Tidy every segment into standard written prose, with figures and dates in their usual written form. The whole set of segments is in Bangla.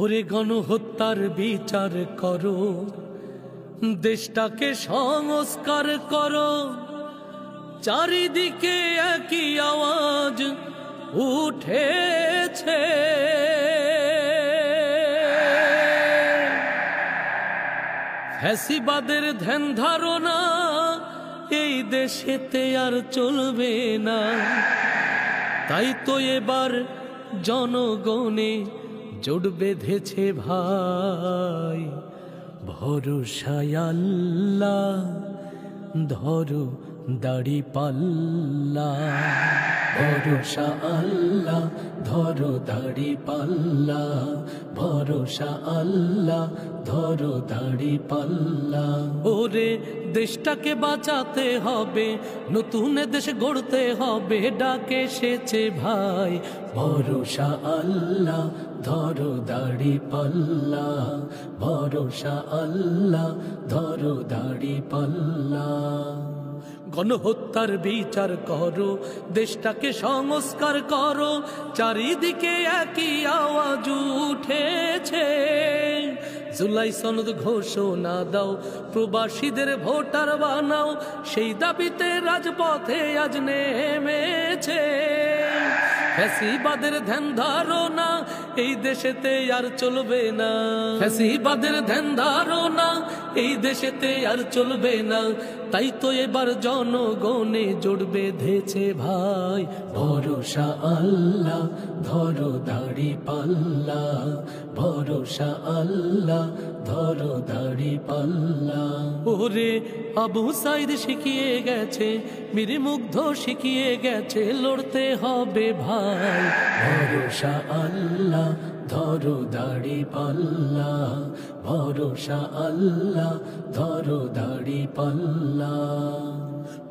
ওরে গণহত্যার বিচার করো, দেশটাকে সংস্কার করো। চারিদিকে একই আওয়াজ উঠেছে, ফ্যাসিবাদের ধ্যান ধারণা এই দেশেতে আর চলবে না। তাই তো এবার জনগণে জোট বেঁধেছে ভাই, ভরসায় আল্লাহ ধরো দাড়ি পাল্লা। ভরসা আল্লাহ ধরো দাড়ি পাল্লা, ভরসা আল্লাহ ধরো দাড়ি পাল্লা। ওরে দেশটাকে বাঁচাতে হবে, নতুন দেশ গড়তে হবে, ডাকে এসেছে ভাই। ভরসা আল্লাহ ধরো দাড়ি পাল্লা, ভরসা আল্লাহ ধরো দাড়ি পাল্লা। গণহত্যার বিচার করো, দেশটাকে সংস্কার করো। চারিদিকে একই আওয়াজ উঠেছে, জুলাই সনদ ঘোষণা দাও, প্রবাসীদের ভোটার বানাও। সেই দাবিতে রাজপথে আজ নেমেছে ফ্যাসিবাদের ধ্যান ধারণা এই দেশেতে আর চলবে না। ফ্যাসিবাদের ধ্যান ধারণা এই দেশেতে আর চলবে না। তাই তো এবার জনগণে জোট বেঁধেছে ভাই। ভরসা আল্লাহ ধরো দাড়ি পাল্লা, ভরসা আল্লাহ ধরো দাড়ি পাল্লা। ওরে আবু সাইদ শিখিয়ে গেছে, মীর মুগ্ধ শিখিয়ে গেছে, লড়তে হবে ভাই। ভরসা আল্লাহ ধরো দাড়ি পাল্লা, ভরসা আল্লাহ ধরো দাড়ি পাল্লা।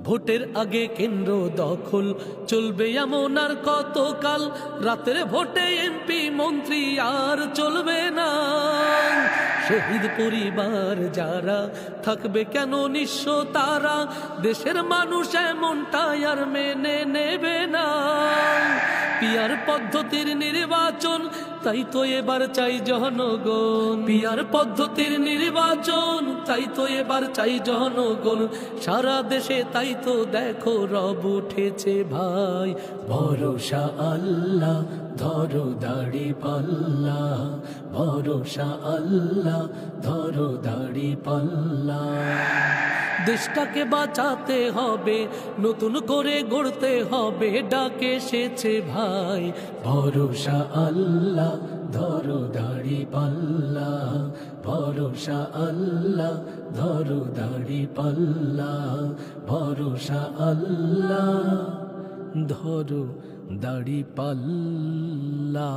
ভোটের আগে কেন্দ্র দখল চলবে এমন আর কতকাল, রাতের ভোটে এমপি মন্ত্রী আর চলবে না। শহীদ পরিবার যারা থাকবে কেন নিঃস্ব তারা, দেশের মানুষ এমনটাই আর মেনে নেবে না। পিয়ার পদ্ধতির নির্বাচন তাই তো এবার চাই জনগণ, পিয়ার পদ্ধতির নির্বাচন তাই তো এবার চাই জনগণ। সারা দেশে তাই তো দেখো রব উঠেছে ভাই। ভরসা আল্লাহ ধরো দাড়ি পাল্লা, ভরসা আল্লাহ ধরো দাড়ি পাল্লা। দেশটাকে বাঁচাতে হবে, নতুন করে গড়তে হবে, ডাকে এসেছে ভাই। ভরসা আল্লাহ ধরো দাড়ি পাল্লা, ভরসা আল্লাহ ধরো দাড়ি পাল্লা, ভরসা আল্লাহ ধরো দাড়ি পাল্লা।